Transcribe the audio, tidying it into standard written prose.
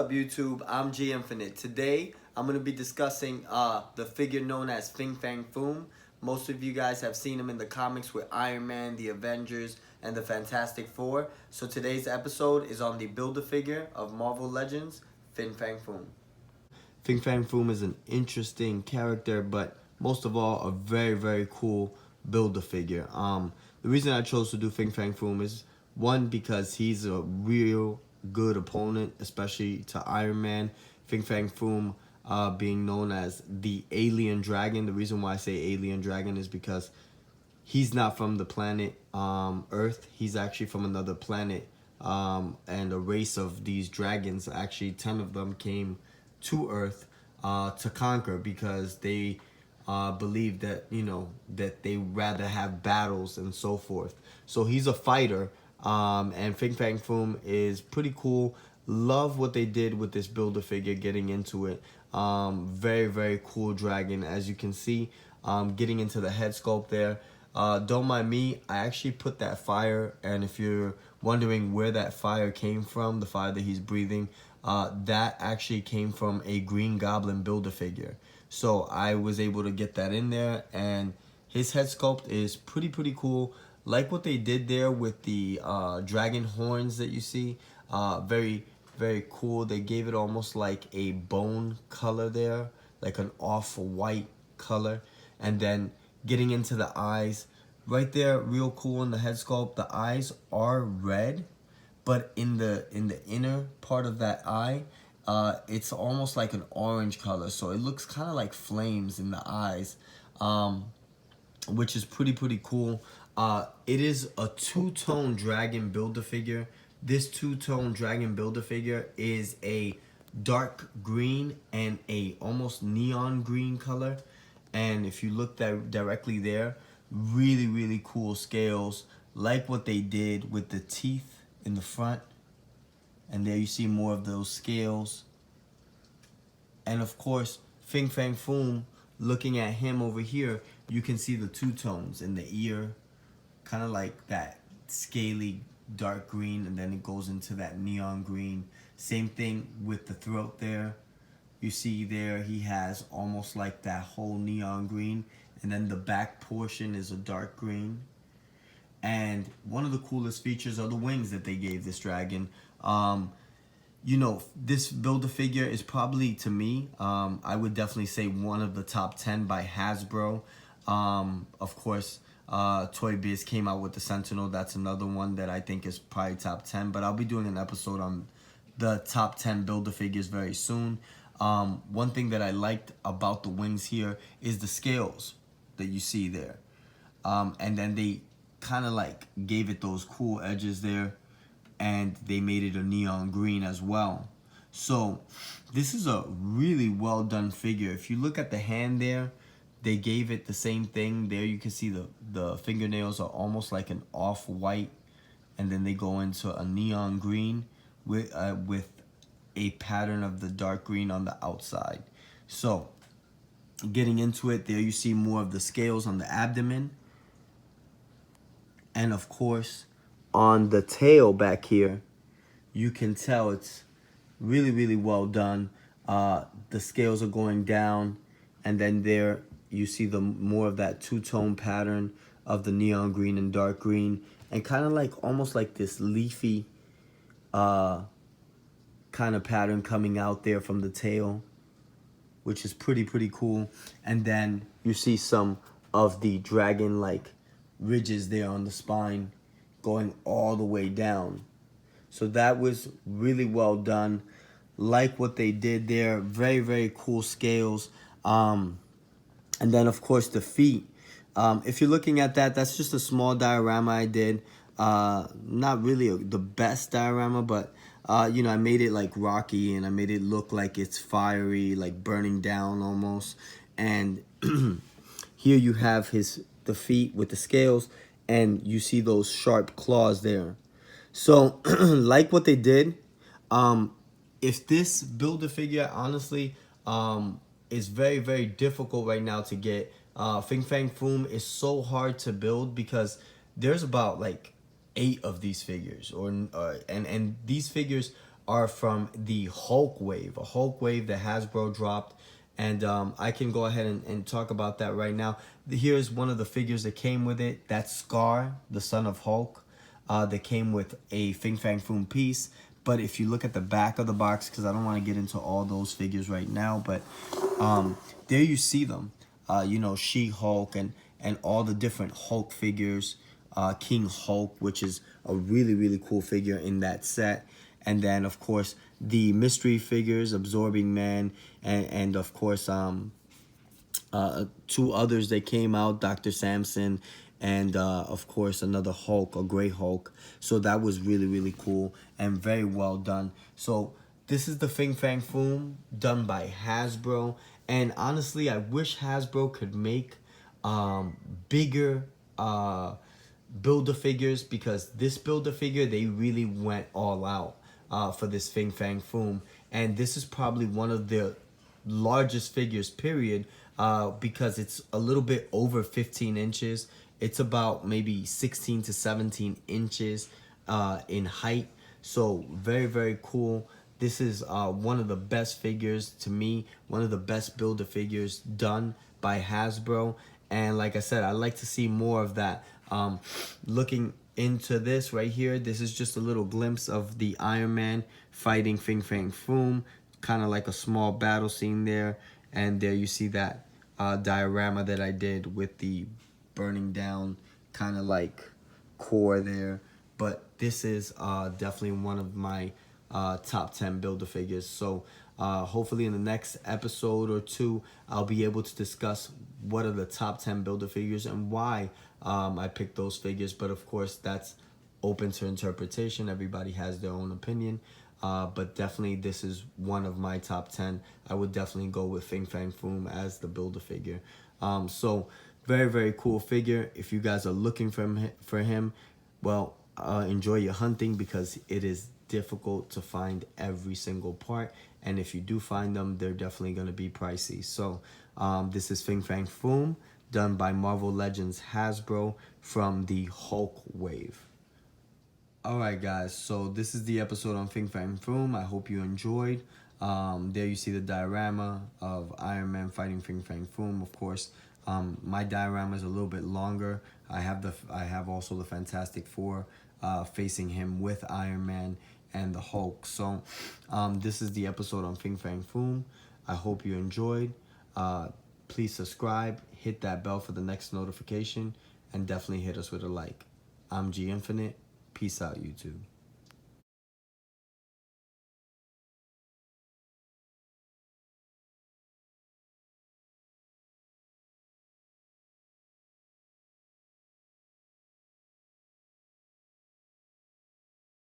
up, YouTube? I'm G Infinite. Today, I'm going to be discussing the figure known as Fang Foom. Most of you guys have seen him in the comics with Iron Man, the Avengers, and the Fantastic Four. So today's episode is on the Build-A-Figure of Marvel Legends, Fang Foom. Fang Foom is an interesting character, but most of all, a very, very cool Build-A-Figure. The reason I chose to do Fang Foom is, one, because he's a real good opponent, especially to Iron Man. Fang Foom being known as the Alien Dragon. The reason why I say Alien Dragon is because he's not from the planet Earth. He's actually from another planet, and a race of these dragons, actually 10 of them came to Earth to conquer, because they believe that, that they rather have battles and so forth. So he's a fighter, and Fang Foom is pretty cool. Love what they did with this Build-A-Figure, getting into it. Very, very cool dragon, as you can see. Getting into the head sculpt there. Don't mind me, I actually put that fire, and if you're wondering where that fire came from, the fire that he's breathing, that actually came from a Green Goblin Build-A-Figure. So I was able to get that in there, and his head sculpt is pretty cool. Like what they did there with the dragon horns that you see. Very, very cool. They gave it almost like a bone color there, like an off-white color. And then getting into the eyes, right there, real cool in the head sculpt. The eyes are red, but in the inner part of that eye, it's almost like an orange color. So it looks kind of like flames in the eyes, which is pretty cool. It is a two-tone dragon Build-A-Figure. This two-tone dragon Build-A-Figure is a dark green and a almost neon green color. And if you look directly there, really cool scales, like what they did with the teeth in the front. And there you see more of those scales. And of course, Fang Foom, looking at him over here, you can see the two tones in the ear, kind of like that scaly dark green, and then it goes into that neon green. Same thing with the throat there. You see there, he has almost like that whole neon green, and then the back portion is a dark green. And one of the coolest features are the wings that they gave this dragon. This Build-A-Figure is probably, to me, I would definitely say one of the top 10 by Hasbro. Of course, Toy Biz came out with the Sentinel. That's another one that I think is probably top 10. But I'll be doing an episode on the top 10 Build-A-Figures very soon. One thing that I liked about the wings here is the scales that you see there. And then they kind of like gave it those cool edges there, and they made it a neon green as well. So this is a really well done figure. If you look at the hand there, they gave it the same thing. There you can see the fingernails are almost like an off-white, and then they go into a neon green with a pattern of the dark green on the outside. So getting into it, there you see more of the scales on the abdomen. And of course, on the tail back here, you can tell it's really well done. The scales are going down, and then there you see the more of that two-tone pattern of the neon green and dark green, and kind of like almost like this leafy kind of pattern coming out there from the tail, which is pretty cool. And then you see some of the dragon like ridges there on the spine going all the way down. So that was really well done. Like what they did there, very cool scales. And then of course the feet. If you're looking at that, that's just a small diorama I did. Not really the best diorama, but I made it like rocky, and I made it look like it's fiery, like burning down almost. And here you have the feet with the scales, and you see those sharp claws there. So like what they did, if this Build-A-Figure honestly is very difficult right now to get. Fang Foom is so hard to build because there's about like 8 of these figures, and these figures are from the Hulk wave, a Hulk wave that Hasbro dropped. And I can go ahead and talk about that right now. Here's one of the figures that came with it. That's Scar, the son of Hulk. That came with a Fing Fang Foom piece. But if you look at the back of the box, because I don't want to get into all those figures right now, but there you see them. You know, She-Hulk and all the different Hulk figures. King Hulk, which is a really, really cool figure in that set. And then, of course, the mystery figures, Absorbing Man, and of course, two others that came out, Dr. Samson, and of course, another Hulk, a gray Hulk. So that was really, really cool and very well done. So this is the Fing Fang Foom done by Hasbro. And honestly, I wish Hasbro could make bigger Build-A-Figures, because this Build-A-Figure, they really went all out for this Fing Fang Foom. And this is probably one of the largest figures, period, because it's a little bit over 15 inches. It's about maybe 16 to 17 inches in height. So very, very cool. This is one of the best figures to me, one of the best Build-A-Figures done by Hasbro. And like I said, I'd like to see more of that. Looking into this right here, this is just a little glimpse of the Iron Man fighting Fing Fang Foom, kind of like a small battle scene there. And there you see that diorama that I did with the burning down kind of like core there. But this is definitely one of my top 10 Build-A-Figures. So hopefully in the next episode or two, I'll be able to discuss what are the top 10 Build-A-Figures and why I picked those figures. But of course, that's open to interpretation. Everybody has their own opinion. But definitely this is one of my top 10. I would definitely go with Fing Fang Foom as the Build-A-Figure. So very, very cool figure. If you guys are looking for him, well, enjoy your hunting, because it is difficult to find every single part. And if you do find them, they're definitely going to be pricey. So this is Fing Fang Foom, done by Marvel Legends Hasbro from the Hulk wave. Alright guys, so this is the episode on Fing Fang Foom. I hope you enjoyed. There you see the diorama of Iron Man fighting Fing Fang Foom. Of course, my diorama is a little bit longer. I have also the Fantastic Four facing him with Iron Man and the Hulk. So this is the episode on Fing Fang Foom. I hope you enjoyed. Please subscribe, hit that bell for the next notification, and definitely hit us with a like. I'm G Infinite. Peace out, YouTube.